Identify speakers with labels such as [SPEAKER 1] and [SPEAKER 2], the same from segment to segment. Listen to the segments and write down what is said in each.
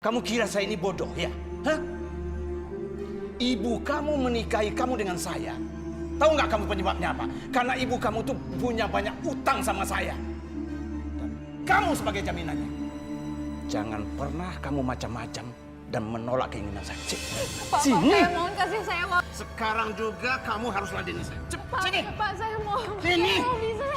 [SPEAKER 1] Kamu kira saya ini bodoh ya? Hah? Ibu kamu menikahi kamu dengan saya. Tahu nggak kamu penyebabnya apa? Karena ibu kamu tuh punya banyak utang sama saya. Dan kamu sebagai jaminannya. Jangan pernah kamu macam-macam dan menolak keinginan saya.
[SPEAKER 2] Pak,
[SPEAKER 1] Sini.
[SPEAKER 2] saya mohon kasih saya mau.
[SPEAKER 1] Sekarang juga kamu harus ladeni saya. Cepat, sini.
[SPEAKER 2] Pak, saya mau.
[SPEAKER 1] Sini.
[SPEAKER 2] Saya mau bisa.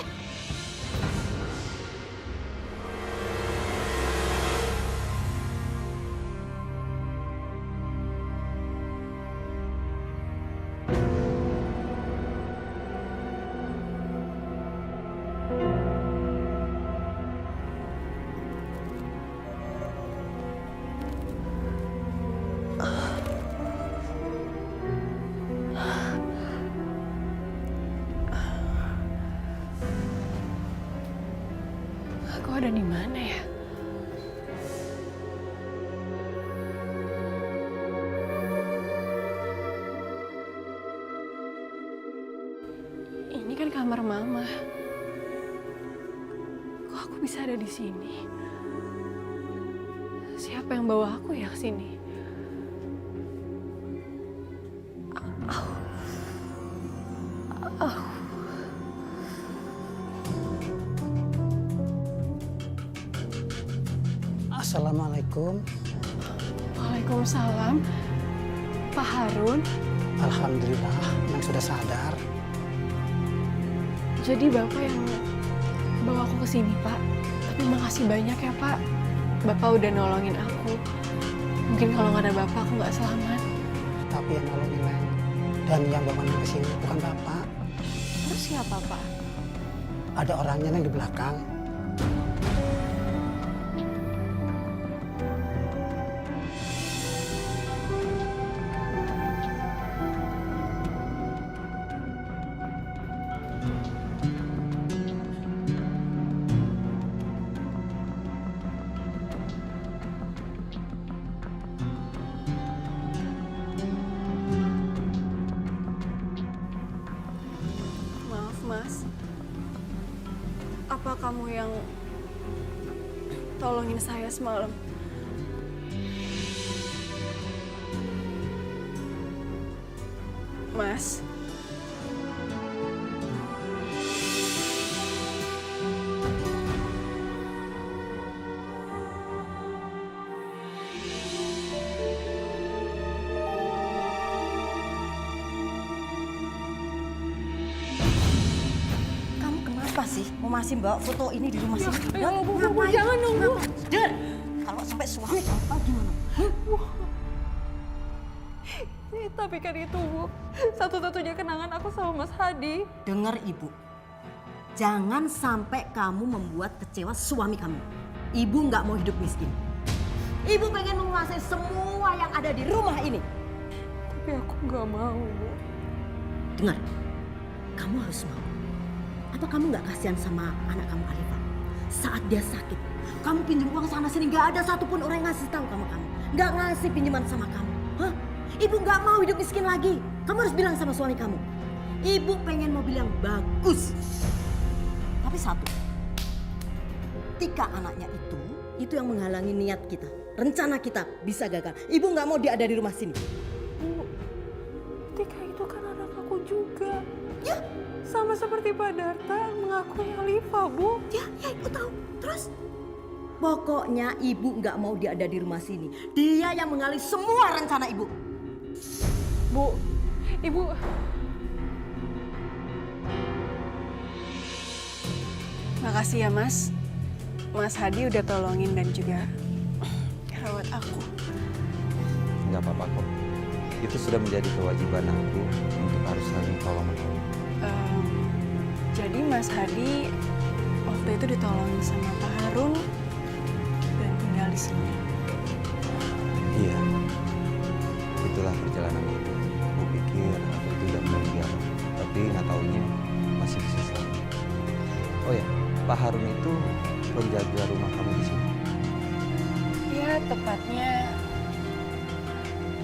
[SPEAKER 2] Aku ada di mana ya? Ini kan kamar Mama. Kok aku bisa ada di sini? Siapa yang bawa aku ya ke sini?
[SPEAKER 3] Assalamualaikum.
[SPEAKER 2] Waalaikumsalam. Pak Harun,
[SPEAKER 3] Alhamdulillah, Neng sudah sadar.
[SPEAKER 2] jadi Bapak yang bawa aku ke sini, Pak. Tapi makasih banyak ya, Pak. Bapak udah nolongin aku. Mungkin kalau nggak ada Bapak, aku nggak selamat.
[SPEAKER 3] Tapi yang nolongin Neng dan yang bawa Neng ke sini bukan Bapak.
[SPEAKER 2] Terus siapa, Pak?
[SPEAKER 3] Ada orangnya Neng di belakang.
[SPEAKER 2] Maaf, Mas. Apa kamu yang tolongin saya semalam? Mas.
[SPEAKER 4] Kamu kenapa sih mau masih bawa foto ini di rumah sini?
[SPEAKER 2] Ya Allah, Bu, jangan dong, Bu.
[SPEAKER 4] Dan kalau sampai suami kamu tahu gimana?
[SPEAKER 2] Tapi kan itu, Bu, satu-satunya kenangan aku sama Mas Hadi.
[SPEAKER 4] Dengar ibu, jangan sampai kamu membuat kecewa suami kamu. Ibu nggak mau hidup miskin. Ibu pengen menguasai semua yang ada di rumah ini.
[SPEAKER 2] Tapi aku nggak mau, Bu.
[SPEAKER 4] Dengar, kamu harus mau. Apa kamu nggak kasihan sama anak kamu Alifah? Saat dia sakit, kamu pinjam uang sana sini, nggak ada satupun orang yang ngasih tahu sama kamu. Nggak ngasih pinjaman sama kamu. Hah? Ibu nggak mau hidup miskin lagi. Kamu harus bilang sama suami kamu. Ibu pengen mobil yang bagus. Tapi satu, Tika anaknya itu yang menghalangi niat kita. Rencana kita bisa gagal. Ibu nggak mau dia ada di rumah sini.
[SPEAKER 2] Bu, Tika itu kan anak aku juga.
[SPEAKER 4] Ya,
[SPEAKER 2] Sama seperti Pak Darta mengakui Alifah, Bu.
[SPEAKER 4] ya ibu tahu. Terus? Pokoknya ibu nggak mau dia ada di rumah sini. Dia yang mengalih semua rencana ibu.
[SPEAKER 2] Bu, Ibu. Makasih ya, Mas. Mas Hadi udah tolongin dan juga rawat aku.
[SPEAKER 5] Nggak apa-apa kok. Itu sudah menjadi kewajiban aku untuk harus saling tolong-menolong.
[SPEAKER 2] Jadi Mas Hadi waktu itu ditolongin sama Pak Harun dan tinggal di sini.
[SPEAKER 5] Iya. Itulah perjalanan hidup. Aku pikir aku itu udah meninggal, tapi nggak taunya masih bisa selamat. Oh ya, Pak Harun itu penjaga rumah kamu di sini.
[SPEAKER 2] Ya, tepatnya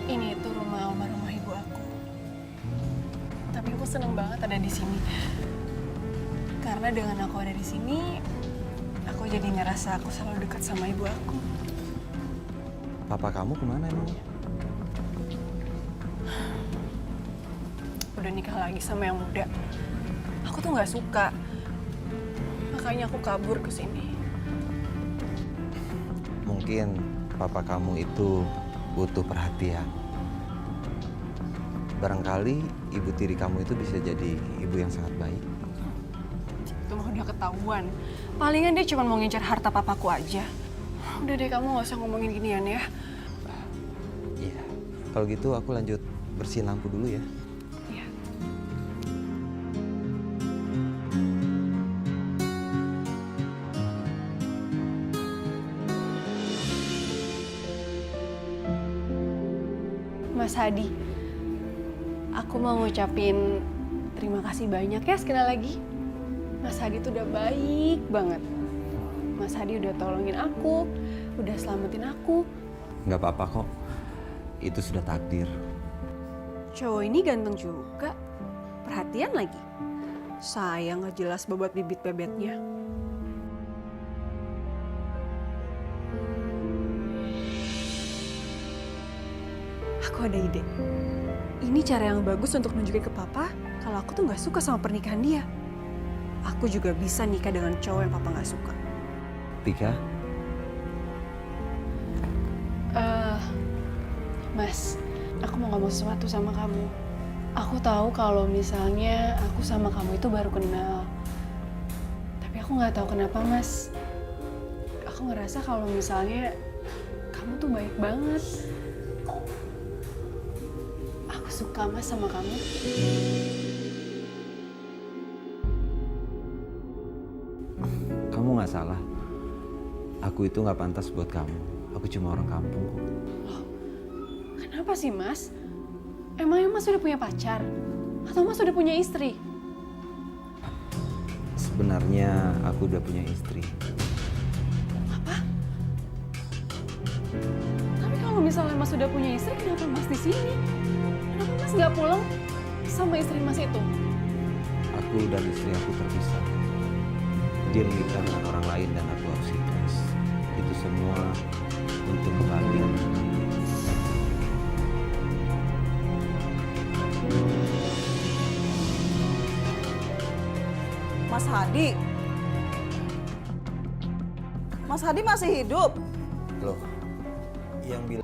[SPEAKER 2] ini itu rumah almarhumah ibu aku. Tapi aku seneng banget ada di sini. Karena dengan aku ada di sini, aku jadi ngerasa aku selalu dekat sama ibu aku.
[SPEAKER 5] papa kamu kemana emangnya?
[SPEAKER 2] Udah nikah lagi sama yang muda. Aku tuh nggak suka. Makanya aku kabur ke sini.
[SPEAKER 5] Mungkin papa kamu itu butuh perhatian. Barangkali ibu tiri kamu itu bisa jadi ibu yang sangat baik.
[SPEAKER 2] Itu mah udah ketahuan. Palingan dia cuma mau ngincar harta papaku aja. Udah deh, kamu nggak usah ngomongin ginian ya.
[SPEAKER 5] Iya. Kalau gitu aku lanjut bersihin lampu dulu ya.
[SPEAKER 2] Iya. Mas Hadi, aku mau ngucapin terima kasih banyak ya sekali lagi. Mas Hadi tuh udah baik banget. Mas Hadi udah tolongin aku, udah selamatin aku.
[SPEAKER 5] Nggak apa-apa kok. Itu sudah takdir.
[SPEAKER 2] Cowok ini ganteng juga, perhatian lagi. Sayang nggak jelas bobot bibit bebetnya. Aku ada ide. Ini cara yang bagus untuk nunjukin ke papa kalau aku tuh nggak suka sama pernikahan dia. Aku juga bisa nikah dengan cowok yang papa nggak suka.
[SPEAKER 5] Tika,
[SPEAKER 2] Mas, aku mau ngomong sesuatu sama kamu. Aku tahu kalau misalnya aku sama kamu itu baru kenal. Tapi aku nggak tahu kenapa, Mas. Aku ngerasa kalau misalnya kamu tuh baik banget. Aku suka, Mas, sama kamu.
[SPEAKER 5] kamu nggak salah. Aku itu nggak pantas buat kamu. Aku cuma orang kampung kok.
[SPEAKER 2] Kenapa sih, Mas? Emangnya Mas sudah punya pacar? Atau Mas sudah punya istri?
[SPEAKER 5] Sebenarnya aku udah punya istri.
[SPEAKER 2] Apa? Tapi kalau misalnya Mas sudah punya istri, kenapa Mas di sini? Kenapa Mas nggak pulang sama istri Mas itu?
[SPEAKER 5] Aku dan istri aku terpisah. Dia menikah dengan orang lain dan aku harus ikhlas. Itu semua untuk kebahagiaan kami.
[SPEAKER 6] Mas Hadi. Mas Hadi masih hidup?
[SPEAKER 5] Loh, yang bilang